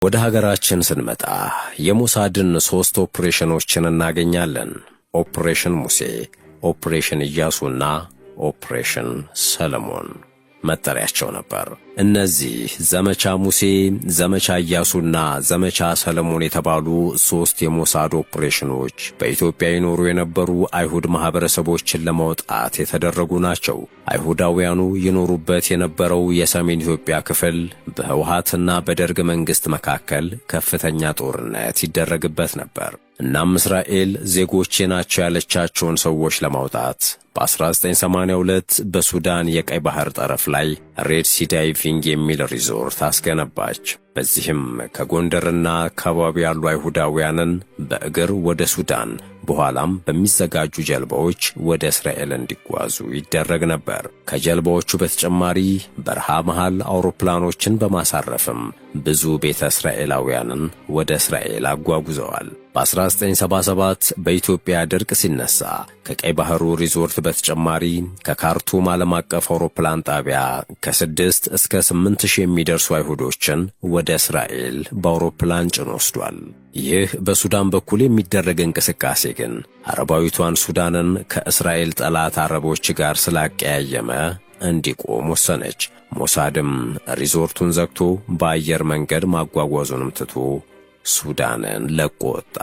ወደ ሀገራችን ስንመጣ የሞሳድን 3 ኦፕሬሽኖችን እናገኛለን። ኦፕሬሽን ሙሴ፣ ኦፕሬሽን ኢያሱና ኦፕሬሽን ሰለሞን መጠሪያቸው ነበር። እነዚህ ዘመቻ ሙሴ፣ ዘመቻ ኢያሱና ዘመቻ ሰለሞን የተባሉ 3 የሞሳድ ኦፕሬሽኖች በኢትዮጵያ ይኖሩ የነበሩ አይሁድ ማህበረሰቦችን ለማውጣት የተደረጉ ናቸው። አይሁዳውያኑ ይኖሩበት የነበረው የሰሜን ኢትዮጵያ ክፍል በህወሓትና በደርግ መንግስት መካከል ከፍተኛ ጦርነት ይደረግበት ነበር። እናም እስራኤል ዜጎቼ ናቸው ያለቻቸውን ሰዎች ለማውጣት በ1982 በሱዳን የቀይ ባህር ጠረፍ ላይ ሬድ ሲ ዳይቪንግ የሚል ሪዞርት አስገነባች። በዚህም ከጎንደርና አካባቢ ያሉ አይሁዳውያንን በእግር ወደ ሱዳን በኋላም በሚዘጋጁ ጀልባዎች ወደ እስራኤል እንዲጓዙ ይደረግ ነበር። ከጀልባዎቹ በተጨማሪ በረሃ መሃል አውሮፕላኖችን በማሳረፍም ብዙ ቤተ እስራኤላውያንን ወደ እስራኤል አጓጉዘዋል። በ1977 በኢትዮጵያ ድርቅ ሲነሳ ከቀይ ባህሩ ሪዞርት በተጨማሪ ከካርቱም ዓለም አቀፍ አውሮፕላን ጣቢያ ከ6 እስከ 8,000 የሚደርሱ አይሁዶችን ወደ እስራኤል በአውሮፕላን ጭኖ ወስዷል። ይህ በሱዳን በኩል የሚደረግ እንቅስቃሴ ግን አረባዊቷን ሱዳንን ከእስራኤል ጠላት አረቦች ጋር ስላቀያየመ እንዲቆም ወሰነች። ሞሳድም ሪዞርቱን ዘግቶ በአየር መንገድ ማጓጓዙንም ትቶ ሱዳንን ለቆ ወጣ።